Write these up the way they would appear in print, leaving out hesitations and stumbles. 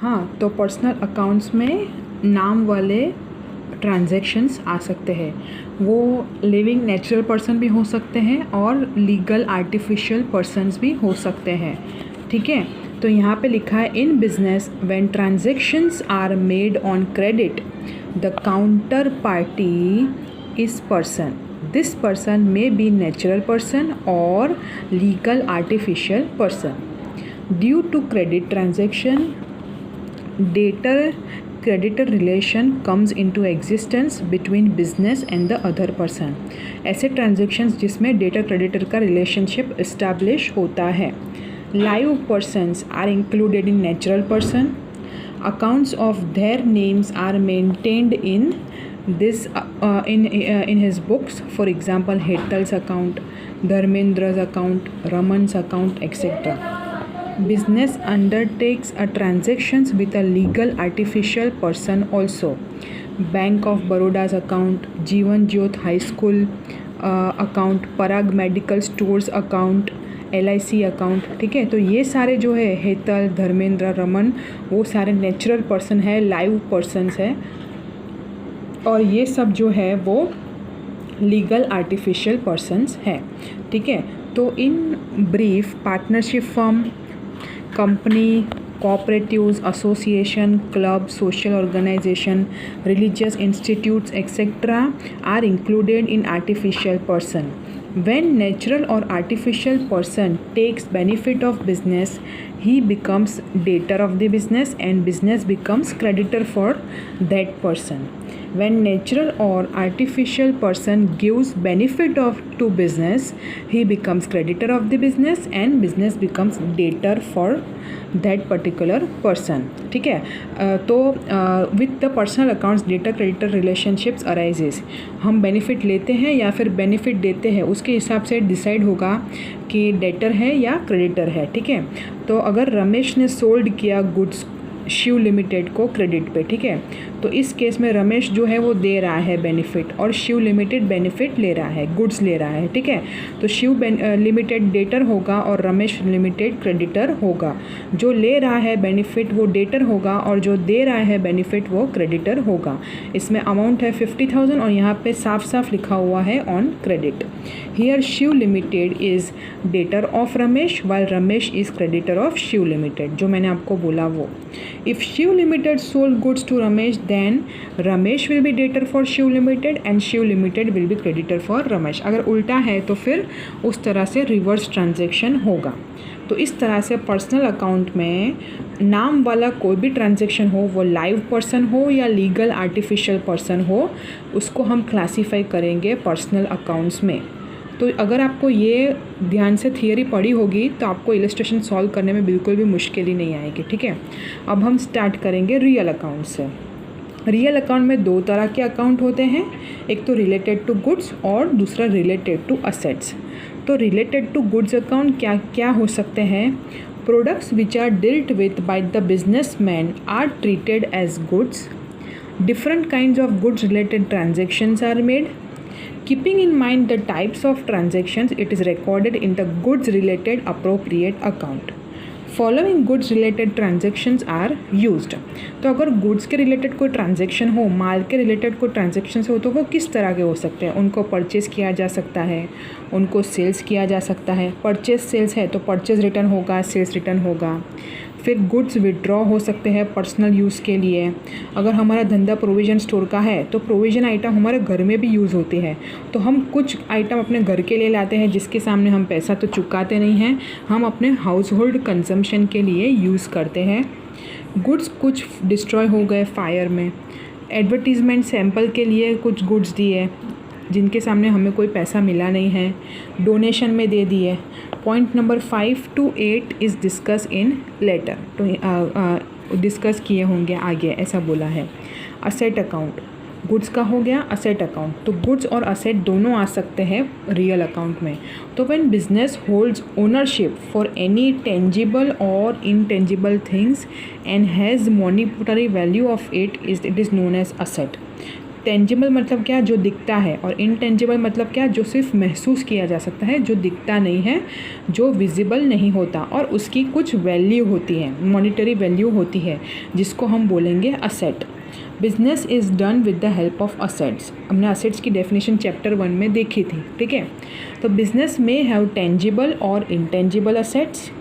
हाँ, तो personal accounts में नाम वाले ट्रांजैक्शंस आ सकते हैं। वो लिविंग नेचुरल पर्सन भी हो सकते हैं और लीगल आर्टिफिशियल पर्सन्स भी हो सकते हैं। ठीक है, तो यहाँ पे लिखा है in business when transactions are made on credit the counter party is person. This person may be natural person और legal artificial person. Due to credit transaction debtor creditor relation comes into existence between business and the other person। ऐसे transactions जिसमें debtor creditor का relationship establish होता है। Live persons are included in natural person. Accounts of their names are maintained in this in his books, for example Hetal's account, Dharmendra's account, Raman's account etc. Business undertakes a transactions with a legal artificial person also। Bank of Baroda's account, Jeevan Jyot high school account, Parag medical stores account, LIC account. ठीक है, तो ये सारे जो है हेतल, धर्मेंद्र, रमन, वो सारे natural person है, लाइव पर्सन्स है, और ये सब जो है वो लीगल आर्टिफिशियल पर्सन्स है। ठीक है, तो in brief partnership firm, company, cooperatives, association, club, social organization, religious institutes etc. are included in artificial person। When natural or artificial person takes benefit of business, he becomes debtor of the business and business becomes creditor for that person। When natural or artificial person gives benefit of to business, he becomes creditor of the business and business becomes debtor for that particular person। ठीक है, तो with the personal accounts debtor creditor relationships arises। हम benefit लेते हैं या फिर benefit देते हैं, उसके हिसाब से डिसाइड होगा कि डेटर है या क्रेडिटर है। ठीक है, तो अगर रमेश ने सोल्ड किया गुड्स शिव लिमिटेड को क्रेडिट पे, ठीक है, तो इस केस में रमेश जो है वो दे रहा है बेनिफिट और शिव लिमिटेड बेनिफिट ले रहा है, गुड्स ले रहा है। ठीक है, तो शिव लिमिटेड डेटर होगा और रमेश लिमिटेड क्रेडिटर होगा। जो ले रहा है बेनिफिट वो डेटर होगा और जो दे रहा है बेनिफिट वो क्रेडिटर होगा। इसमें अमाउंट है 50,000 और यहाँ पे साफ साफ लिखा हुआ है on credit. Here Shiv limited is debtor of Ramesh while Ramesh is creditor of Shiv limited, जो मैंने आपको बोला वो। If Shiv Limited sold goods to Ramesh, then Ramesh will be debtor for Shiv Limited and Shiv Limited will be creditor for Ramesh। अगर उल्टा है तो फिर उस तरह से रिवर्स ट्रांजैक्शन होगा। तो इस तरह से पर्सनल अकाउंट में नाम वाला कोई भी ट्रांजैक्शन हो, वो लाइव पर्सन हो या लीगल आर्टिफिशियल पर्सन हो, उसको हम क्लासीफाई करेंगे पर्सनल अकाउंट्स में। तो अगर आपको ये ध्यान से थियरी पढ़ी होगी तो आपको इलस्ट्रेशन सॉल्व करने में बिल्कुल भी मुश्किल ही नहीं आएगी। ठीक है, अब हम स्टार्ट करेंगे रियल अकाउंट से। रियल अकाउंट में दो तरह के अकाउंट होते हैं, एक तो रिलेटेड टू गुड्स और दूसरा रिलेटेड टू असेट्स। तो रिलेटेड टू गुड्स अकाउंट क्या क्या हो सकते हैं? Products which are dealt with by the businessman are treated as goods. Different kinds of goods related transactions are made. Keeping in mind the types of transactions, it is recorded in the goods related appropriate account। Following goods related transactions are used। तो अगर goods के related कोई transaction हो, माल के related कोई transaction हो, तो वो किस तरह के हो सकते हैं? उनको परचेज़ किया जा सकता है, उनको सेल्स किया जा सकता है। परचेज सेल्स है तो परचेज रिटर्न होगा, सेल्स रिटर्न होगा। फिर गुड्स विड्रॉ हो सकते हैं पर्सनल यूज़ के लिए। अगर हमारा धंधा प्रोविज़न स्टोर का है तो प्रोविज़न आइटम हमारे घर में भी यूज़ होते हैं, तो हम कुछ आइटम अपने घर के लिए लाते हैं जिसके सामने हम पैसा तो चुकाते नहीं हैं, हम अपने हाउस होल्ड कंजम्पशन के लिए यूज़ करते हैं। गुड्स कुछ डिस्ट्रॉय हो गए फायर में। एडवर्टीज़मेंट सैंपल के लिए कुछ गुड्स दिए जिनके सामने हमें कोई पैसा मिला नहीं है, डोनेशन में दे दिए। Point number 5 to 8 is discuss in later, तो डिस्कस किए होंगे आगे, ऐसा बोला है। असेट अकाउंट गुड्स का हो गया, असेट अकाउंट, तो गुड्स और असेट दोनों आ सकते हैं रियल अकाउंट में। तो when business holds ownership for any tangible और intangible things and has monetary value of it is known as asset. Tangible मतलब क्या, जो दिखता है, और इनटेंजिबल मतलब क्या, जो सिर्फ महसूस किया जा सकता है, जो दिखता नहीं है, जो विजिबल नहीं होता और उसकी कुछ वैल्यू होती है, मॉनिटरी वैल्यू होती है, जिसको हम बोलेंगे asset. Business is done with the help of assets. हमने असेट्स की डेफिनेशन चैप्टर 1 में देखी थी, ठीक है। तो बिजनेस में हैव टेंजिबल और intangible assets.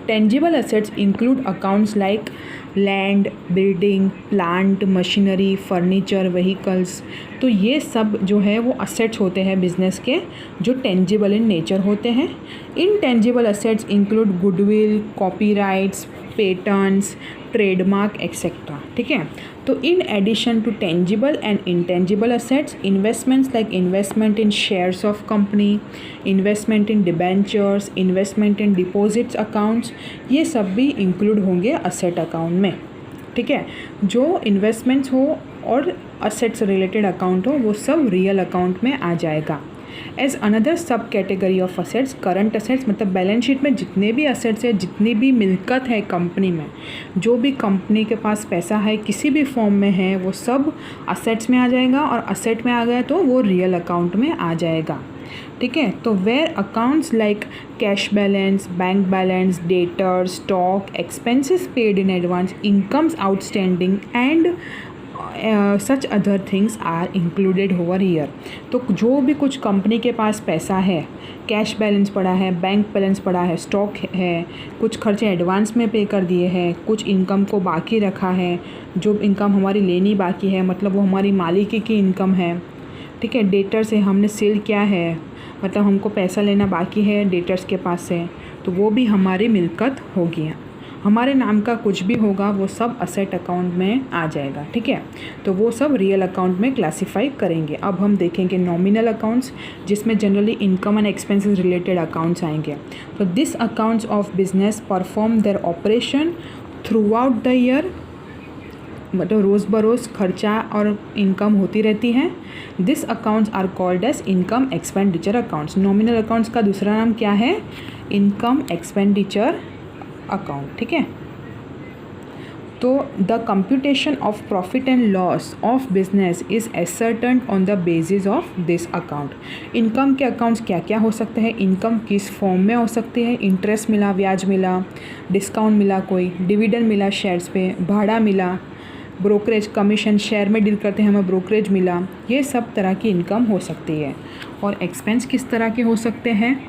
Tangible assets include accounts like land, building, plant, machinery, furniture, vehicles. तो ये सब जो है वो असेट्स होते हैं बिजनेस के, जो टेंजिबल इन नेचर होते हैं। Intangible assets include goodwill, copyrights, patents, trademark etcetera, ठीक है। तो in addition to tangible and intangible assets, investments like investment in shares of company, investment in debentures, investment in deposits accounts, ये सब भी include होंगे asset account में, ठीक है। जो इन्वेस्टमेंट्स हो और असेट्स रिलेटेड अकाउंट हो, वो सब रियल अकाउंट में आ जाएगा। एज अनदर सब category of assets, current assets मतलब बैलेंस शीट में जितने भी असेट्स है, जितनी भी मिल्कत है कंपनी में, जो भी कंपनी के पास पैसा है किसी भी फॉर्म में है, वो सब असेट्स में आ जाएगा, और असेट में आ गया तो वो रियल अकाउंट में आ जाएगा, ठीक है। तो where accounts like cash balance, bank balance, debtor, stock, expenses paid in advance, incomes outstanding and such other things are included over year. तो जो भी कुछ कंपनी के पास पैसा है, कैश बैलेंस पड़ा है, बैंक बैलेंस पड़ा है, स्टॉक है, कुछ खर्चे एडवांस में पे कर दिए हैं, कुछ इनकम को बाकी रखा है, जो इनकम हमारी लेनी बाकी है, मतलब वो हमारी मालिकी की इनकम है, ठीक है। डेटर से हमने सेल किया है, मतलब हमको पैसा लेना बाकी है डेटर्स के पास से, तो वो भी हमारी मिल्कत होगी। हमारे नाम का कुछ भी होगा वो सब असेट अकाउंट में आ जाएगा, ठीक है। तो वो सब रियल अकाउंट में क्लासीफाई करेंगे। अब हम देखेंगे नॉमिनल अकाउंट्स, जिसमें generally income and expenses related accounts आएंगे। तो this accounts of business perform their operation throughout the year, मतलब रोज़ बरोज़ खर्चा और इनकम होती रहती है। This accounts are called as income expenditure accounts. Nominal accounts का दूसरा नाम क्या है? इनकम एक्सपेंडिचर अकाउंट, ठीक है। तो the computation of profit and loss of business is ascertained on the basis of this account. Income के अकाउंट्स क्या क्या हो सकते हैं? इनकम किस फॉर्म में हो सकती है? इंटरेस्ट मिला, ब्याज मिला, डिस्काउंट मिला, कोई डिविडेंड मिला शेयर्स पे, भाड़ा मिला, ब्रोकरेज कमीशन, शेयर में डील करते हैं हमें ब्रोकरेज मिला, ये सब तरह की इनकम हो सकती है। और एक्सपेंस किस तरह के हो सकते हैं?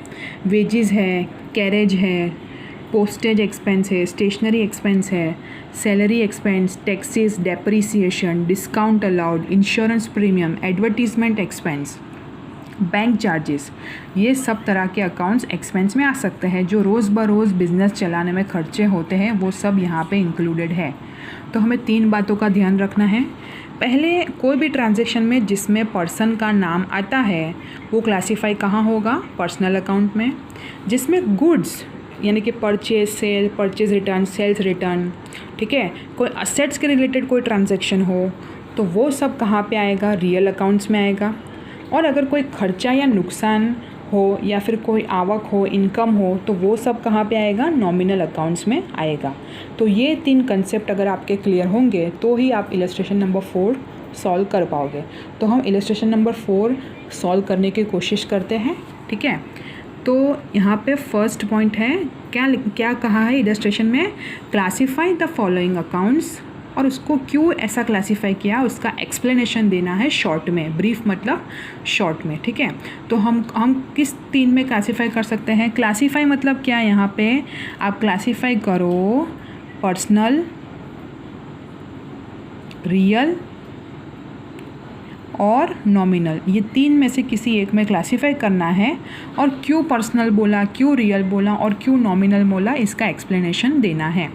वेजेस है, कैरेज है, पोस्टेज एक्सपेंस है, स्टेशनरी एक्सपेंस है, salary expense, taxes, depreciation, discount allowed, insurance premium, advertisement expense, bank charges, ये सब तरह के अकाउंट्स एक्सपेंस में आ सकते हैं। जो रोज़ बरोज़ बिजनेस चलाने में खर्चे होते हैं वो सब यहाँ पे इंक्लूडेड है। तो हमें 3 बातों का ध्यान रखना है। पहले, कोई भी ट्रांजैक्शन में जिसमें पर्सन का नाम आता है वो क्लासीफाई कहाँ होगा? पर्सनल अकाउंट में। जिसमें गुड्स यानी कि purchase sale, purchase return, sales return, ठीक है, कोई असेट्स के रिलेटेड कोई ट्रांजैक्शन हो तो वो सब कहाँ पे आएगा? रियल अकाउंट्स में आएगा। और अगर कोई खर्चा या नुकसान हो या फिर कोई आवक हो, इनकम हो, तो वो सब कहाँ पे आएगा? नॉमिनल अकाउंट्स में आएगा। तो ये 3 कंसेप्ट अगर आपके क्लियर होंगे तो ही आप इलस्ट्रेशन नंबर 4 सॉल्व कर पाओगे। तो हम इलस्ट्रेशन नंबर 4 सॉल्व करने की कोशिश करते हैं, ठीक है। तो यहाँ पे फर्स्ट पॉइंट है, क्या कहा है इलस्ट्रेशन में? क्लासीफाई द फॉलोइंग अकाउंट्स, और उसको क्यों ऐसा क्लासीफाई किया उसका एक्सप्लेनेशन देना है शॉर्ट में। ब्रीफ मतलब शॉर्ट में, ठीक है। तो हम किस 3 में क्लासीफाई कर सकते हैं? क्लासीफाई मतलब क्या? यहाँ पे आप क्लासीफाई करो पर्सनल, रियल और नॉमिनल, ये 3 में से किसी एक में क्लासीफाई करना है। और क्यों पर्सनल बोला, क्यों रियल बोला और क्यों नॉमिनल बोला, इसका एक्सप्लेनेशन देना है।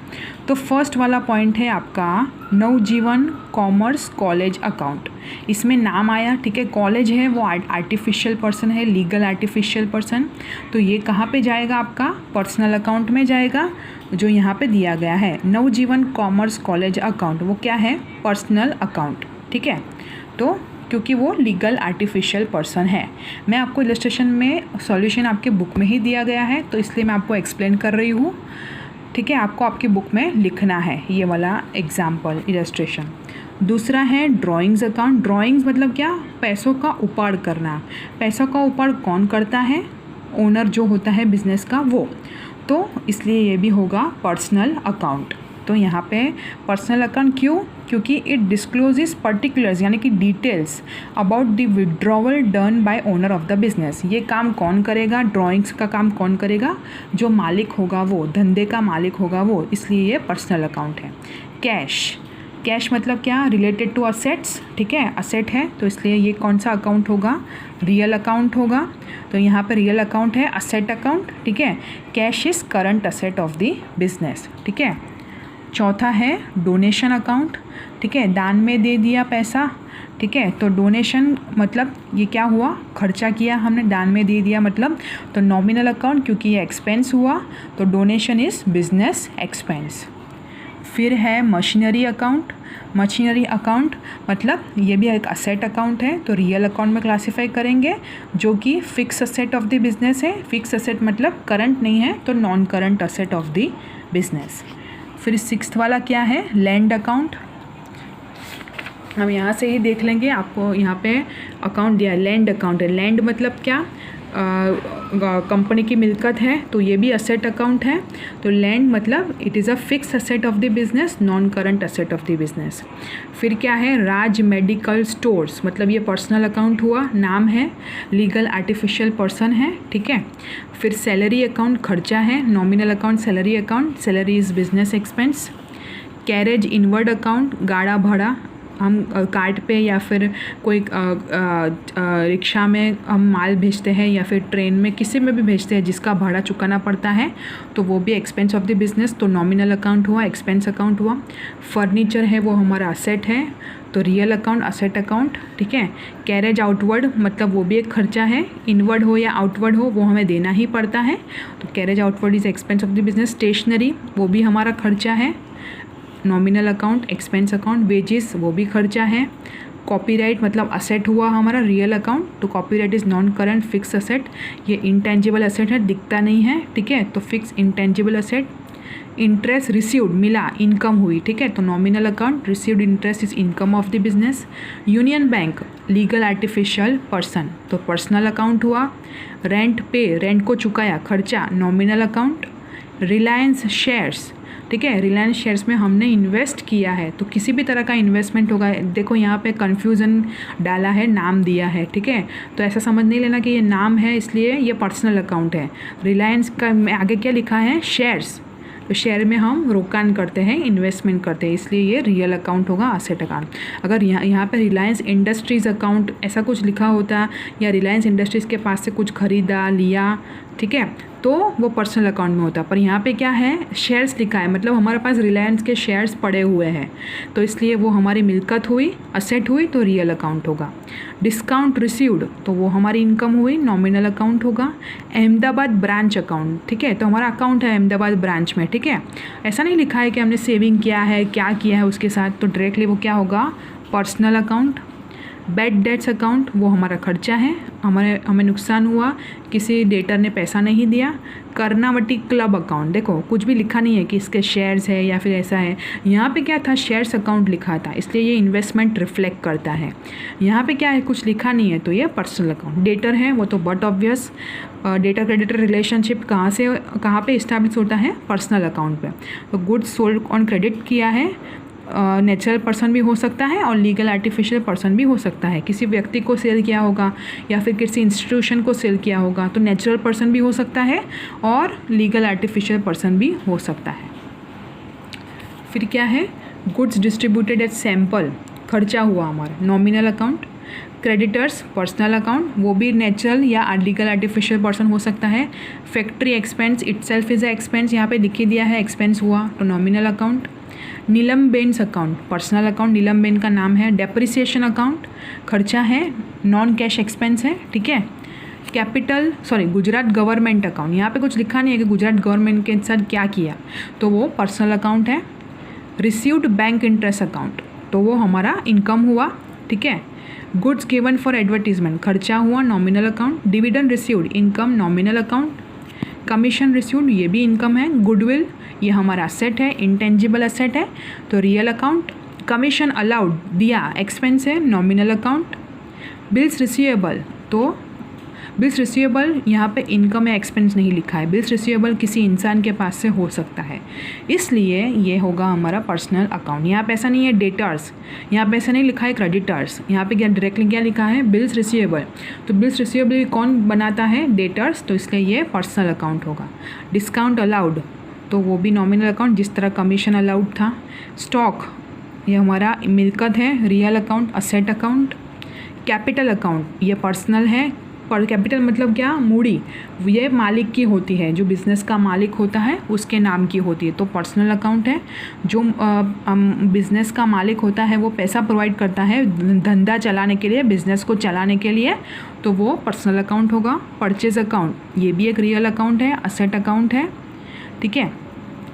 तो फर्स्ट वाला पॉइंट है आपका नवजीवन कॉमर्स कॉलेज अकाउंट। इसमें नाम आया, ठीक है, कॉलेज है वो आर्टिफिशियल पर्सन है, लीगल आर्टिफिशियल पर्सन। तो ये कहाँ पे जाएगा? आपका पर्सनल अकाउंट में जाएगा, जो यहाँ पे दिया गया है नवजीवन कॉमर्स कॉलेज अकाउंट। वो क्या है? पर्सनल अकाउंट, ठीक है। तो क्योंकि वो लीगल आर्टिफिशियल पर्सन है। मैं आपको इलस्ट्रेशन में सॉल्यूशन आपके बुक में ही दिया गया है, तो इसलिए मैं आपको एक्सप्लेन कर रही हूँ। ठीक है, आपको आपकी बुक में लिखना है ये वाला एग्जाम्पल इलस्ट्रेशन। दूसरा है ड्राइंग्स अकाउंट। ड्राइंग्स मतलब क्या, पैसों का उपाड़ करना। पैसों का उपाड़ कौन करता है, ओनर जो होता है बिजनेस का वो, तो इसलिए ये भी होगा पर्सनल अकाउंट। तो यहाँ पे पर्सनल अकाउंट क्यों, क्योंकि इट डिस्क्लोजेस पर्टिकुलर्स यानी कि details about the withdrawal done by owner of the business. ये काम कौन करेगा, ड्राइंग्स का काम कौन करेगा, जो मालिक होगा वो, धंधे का मालिक होगा वो, इसलिए ये पर्सनल अकाउंट है। कैश, कैश मतलब क्या, रिलेटेड टू असेट्स, ठीक है, असेट है तो इसलिए ये कौन सा अकाउंट होगा, रियल अकाउंट होगा। तो यहाँ पे रियल अकाउंट है असेट अकाउंट, ठीक है। Cash is current asset of the business, ठीक है। चौथा है डोनेशन अकाउंट, ठीक है, दान में दे दिया पैसा, ठीक है। तो डोनेशन मतलब ये क्या हुआ, खर्चा किया हमने, दान में दे दिया मतलब, तो नॉमिनल अकाउंट क्योंकि ये एक्सपेंस हुआ, तो डोनेशन इज़ बिजनेस एक्सपेंस। फिर है मशीनरी अकाउंट। मशीनरी अकाउंट मतलब ये भी एक असेट अकाउंट है, तो रियल अकाउंट में क्लासीफाई करेंगे, जो कि fix asset of the business है। फिक्स असेट मतलब करंट नहीं है, तो non current asset of the business. फिर सिक्स्थ वाला क्या है, लैंड अकाउंट। हम यहाँ से ही देख लेंगे, आपको यहाँ पे अकाउंट दिया है, लैंड अकाउंट है। लैंड मतलब क्या, कंपनी की मिल्कत है, तो ये भी असेट अकाउंट है। तो लैंड मतलब it is a fix asset of the business, non current asset of the business. फिर क्या है, राज मेडिकल स्टोर्स, मतलब ये पर्सनल अकाउंट हुआ, नाम है, लीगल आर्टिफिशियल पर्सन है, ठीक है। फिर सैलरी अकाउंट, खर्चा है, nominal account salary account, salary is business expense. Carriage inward account, गाड़ा भाड़ा, हम कार्ट पे या फिर कोई रिक्शा में हम माल भेजते हैं या फिर ट्रेन में किसी में भी भेजते हैं जिसका भाड़ा चुकाना पड़ता है, तो वो भी एक्सपेंस ऑफ द बिजनेस, तो नॉमिनल अकाउंट हुआ, एक्सपेंस अकाउंट हुआ। फर्नीचर है वो हमारा असेट है, तो रियल अकाउंट असेट अकाउंट, ठीक है। कैरेज आउटवर्ड मतलब वो भी एक खर्चा है, इनवर्ड हो या आउटवर्ड हो वो हमें देना ही पड़ता है, तो carriage outward is expense of the business. Stationery वो भी हमारा खर्चा है, nominal account expense account. Wages वो भी खर्चा है। कॉपीराइट मतलब असेट हुआ हमारा, रियल अकाउंट, तो copyright is non current fix asset, ये इंटेंजिबल असेट है, दिखता नहीं है, ठीक है, तो fix intangible asset. Interest received मिला, इनकम हुई, ठीक है, तो nominal account, received interest is income of the business. Union bank legal artificial person, तो पर्सनल अकाउंट हुआ। रेंट पे, रेंट को चुकाया, खर्चा, नॉमिनल अकाउंट। रिलायंस शेयर्स, ठीक है, रिलायंस शेयर्स में हमने इन्वेस्ट किया है, तो किसी भी तरह का इन्वेस्टमेंट होगा। देखो यहाँ पे कन्फ्यूज़न डाला है, नाम दिया है, ठीक है, तो ऐसा समझ नहीं लेना कि ये नाम है इसलिए ये पर्सनल अकाउंट है। रिलायंस का आगे क्या लिखा है, शेयर्स, तो शेयर में हम रोकान करते हैं, इन्वेस्टमेंट करते हैं, इसलिए ये रियल अकाउंट होगा, असेट अकाउंट। अगर यहाँ पे रिलायंस इंडस्ट्रीज़ अकाउंट ऐसा कुछ लिखा होता, या रिलायंस इंडस्ट्रीज़ के पास से कुछ खरीदा लिया, ठीक है, तो वो पर्सनल अकाउंट में होता, पर यहाँ पे क्या है, शेयर्स लिखा है, मतलब हमारे पास रिलायंस के शेयर्स पड़े हुए हैं, तो इसलिए वो हमारी मिल्कत हुई, असेट हुई, तो रियल अकाउंट होगा। डिस्काउंट रिसीव्ड, तो वो हमारी इनकम हुई, नॉमिनल अकाउंट होगा। अहमदाबाद ब्रांच अकाउंट, ठीक है, तो हमारा अकाउंट है अहमदाबाद ब्रांच में, ठीक है, ऐसा नहीं लिखा है कि हमने सेविंग किया है, क्या किया है उसके साथ, तो डायरेक्टली वो क्या होगा, personal account. Bad debts account वो हमारा खर्चा है, हमें नुकसान हुआ, किसी डेटर ने पैसा नहीं दिया। कर्नावती क्लब अकाउंट, देखो कुछ भी लिखा नहीं है कि इसके शेयर्स है या फिर ऐसा है, यहाँ पे क्या था, शेयर्स अकाउंट लिखा था, इसलिए ये इन्वेस्टमेंट रिफ्लेक्ट करता है। यहाँ पे क्या है, कुछ लिखा नहीं है, तो ये पर्सनल अकाउंट। डेटर है वो तो but obvious, debtor creditor relationship कहाँ पे इस्टेब्लिश होता है, पर्सनल अकाउंट पे। तो गुड्स सोल्ड ऑन क्रेडिट किया है, नेचुरल पर्सन भी हो सकता है और लीगल आर्टिफिशियल पर्सन भी हो सकता है। किसी व्यक्ति को सेल किया होगा या फिर किसी इंस्टीट्यूशन को सेल किया होगा, तो नेचुरल पर्सन भी हो सकता है और लीगल आर्टिफिशियल पर्सन भी हो सकता है। फिर क्या है, गुड्स डिस्ट्रीब्यूटेड एज सैम्पल, खर्चा हुआ हमारा, nominal account. Creditors personal account, वो भी नेचुरल या लीगल आर्टिफिशियल पर्सन हो सकता है। Factory expense itself is a expense, यहाँ पे लिख दिया है एक्सपेंस हुआ, तो nominal account. Neelam ben's account personal account, Neelam ben का नाम है। डेप्रिसिएशन अकाउंट खर्चा है, नॉन कैश एक्सपेंस है, ठीक है। गुजरात गवर्नमेंट अकाउंट, यहाँ पे कुछ लिखा नहीं है कि गुजरात गवर्नमेंट के साथ क्या किया, तो वो पर्सनल अकाउंट है। रिसीव्ड बैंक इंटरेस्ट अकाउंट, तो वो हमारा इनकम हुआ, ठीक है। गुड्स गिवन फॉर एडवर्टीजमेंट, खर्चा हुआ, nominal account. Dividend received, income, nominal account. Commission received, ये भी इनकम है। गुडविल ये हमारा असेट है, इंटेंजिबल असेट है, तो रियल अकाउंट। कमीशन अलाउड दिया, एक्सपेंस है, नॉमिनल अकाउंट। बिल्स रिसीवेबल, तो बिल्स रिसीवेबल यहाँ पे इनकम या एक्सपेंस नहीं लिखा है, बिल्स रिसीवेबल किसी इंसान के पास से हो सकता है, इसलिए ये होगा हमारा पर्सनल अकाउंट। यहाँ पे ऐसा नहीं है डेटर्स, यहाँ पे ऐसा नहीं लिखा है क्रेडिटर्स, यहाँ पे क्या डायरेक्टली क्या लिखा है, बिल्स रिसीवेबल। तो बिल्स रिसीवेबल कौन बनाता है, डेटर्स, तो इसलिए ये पर्सनल अकाउंट होगा। डिस्काउंट अलाउड, तो वो भी नॉमिनल अकाउंट, जिस तरह कमीशन अलाउड था। स्टॉक, ये हमारा मिल्कत है, real account, asset account. Capital account, ये पर्सनल है, पर कैपिटल मतलब क्या, मूड़ी, ये मालिक की होती है, जो बिज़नेस का मालिक होता है उसके नाम की होती है, तो पर्सनल अकाउंट है। जो बिज़नेस का मालिक होता है वो पैसा प्रोवाइड करता है धंधा चलाने के लिए, बिज़नेस को चलाने के लिए, तो वो पर्सनल अकाउंट होगा। परचेज अकाउंट, ये भी एक रियल अकाउंट है, असेट अकाउंट है, ठीक है,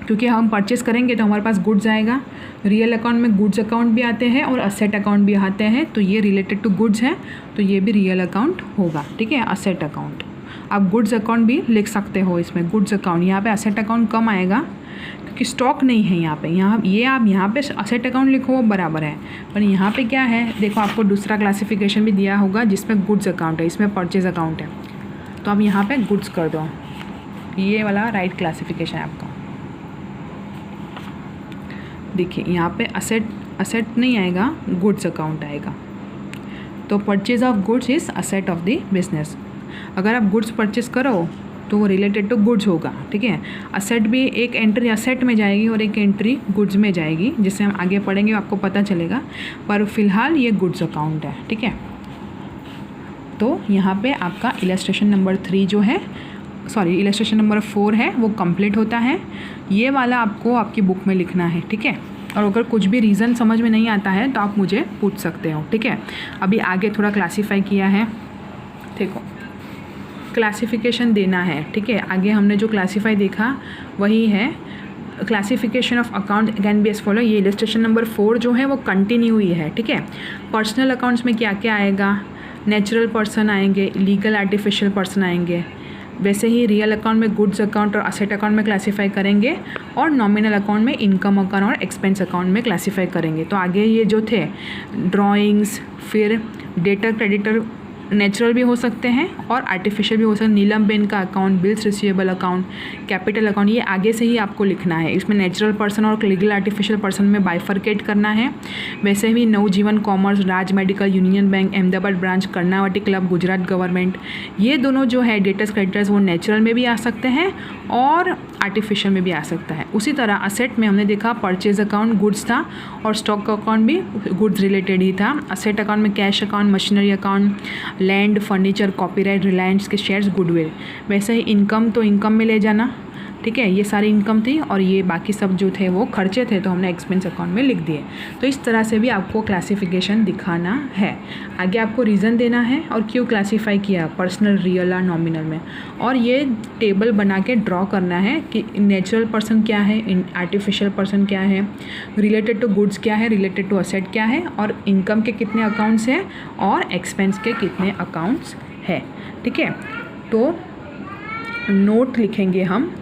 क्योंकि हम परचेस करेंगे तो हमारे पास गुड्स आएगा। रियल अकाउंट में गुड्स अकाउंट भी आते हैं और असेट अकाउंट भी आते हैं, तो ये रिलेटेड टू गुड्स है, तो ये भी रियल अकाउंट होगा, ठीक है, असेट अकाउंट। आप गुड्स अकाउंट भी लिख सकते हो इसमें, गुड्स अकाउंट। यहाँ पे असेट अकाउंट कम आएगा क्योंकि स्टॉक नहीं है यहाँ पे, ये आप यहाँ पे असेट अकाउंट लिखो वो बराबर है, पर यहाँ पे क्या है, देखो आपको दूसरा क्लासिफिकेशन भी दिया होगा जिसमें गुड्स अकाउंट है, इसमें परचेज अकाउंट है, तो आप यहाँ पे गुड्स कर दो, ये वाला राइट क्लासिफिकेशन है आपका। देखिए यहाँ पे असेट नहीं आएगा, गुड्स अकाउंट आएगा, तो purchase of goods is asset of the business. अगर आप गुड्स परचेज करो तो वो रिलेटेड टू गुड्स होगा, ठीक है। असेट भी एक एंट्री असेट में जाएगी और एक एंट्री गुड्स में जाएगी, जिससे हम आगे पढ़ेंगे आपको पता चलेगा, पर फिलहाल ये गुड्स अकाउंट है, ठीक है। तो यहाँ पे आपका इलस्ट्रेशन नंबर 3 जो है, सॉरी इलस्ट्रेशन नंबर 4 है, वो कंप्लीट होता है। ये वाला आपको आपकी बुक में लिखना है, ठीक है। और अगर कुछ भी रीज़न समझ में नहीं आता है तो आप मुझे पूछ सकते हो, ठीक है। अभी आगे थोड़ा क्लासीफाई किया है, देखो क्लासिफिकेशन देना है, ठीक है। आगे हमने जो क्लासीफाई देखा वही है, classification of account can be as follow. ये इलस्ट्रेशन नंबर 4 जो है वो कंटिन्यू ही है, ठीक है। पर्सनल अकाउंट्स में क्या क्या आएगा, नेचुरल पर्सन आएंगे, लीगल आर्टिफिशियल पर्सन आएंगे, वैसे ही रियल अकाउंट में गुड्स अकाउंट और असेट अकाउंट में क्लासीफाई करेंगे, और नॉमिनल अकाउंट में इनकम अकाउंट और एक्सपेंस अकाउंट में क्लासीफाई करेंगे। तो आगे ये जो थे ड्राइंग्स, फिर डेटर क्रेडिटर नेचुरल भी हो सकते हैं और आर्टिफिशियल भी हो सकते हैं, नीलम बेन का account, bills receivable account, capital account, ये आगे से ही आपको लिखना है। इसमें नेचुरल पर्सन और लीगल आर्टिफिशियल पर्सन में बाइफरकेट करना है। वैसे ही Navjivan commerce, Raj medical, union bank, Ahmedabad branch, Karnavati club, Gujarat government, ये दोनों जो है डेटर्स क्रेडिटर्स वो नेचुरल में भी आ सकते हैं और आर्टिफिशियल में भी आ सकता है। उसी तरह असेट में हमने देखा परचेज अकाउंट गुड्स था और स्टॉक अकाउंट भी गुड्स रिलेटेड ही था। असेट अकाउंट में cash account, machinery account, land, furniture, copyright, Reliance के शेयर्स, गुडविल। वैसे ही इनकम तो इनकम में ले जाना, ठीक है, ये सारी इनकम थी और ये बाकी सब जो थे वो खर्चे थे, तो हमने एक्सपेंस अकाउंट में लिख दिए। तो इस तरह से भी आपको क्लासिफिकेशन दिखाना है। आगे आपको रीज़न देना है और क्यों क्लासीफाई किया, पर्सनल, रियल और नॉमिनल में, और ये टेबल बना के ड्रॉ करना है कि नेचुरल पर्सन क्या है, आर्टिफिशियल पर्सन क्या है, रिलेटेड टू गुड्स क्या है, रिलेटेड टू असेट क्या है, और इनकम के कितने अकाउंट्स हैं और एक्सपेंस के कितने अकाउंट्स हैं, ठीक है। तो नोट लिखेंगे हम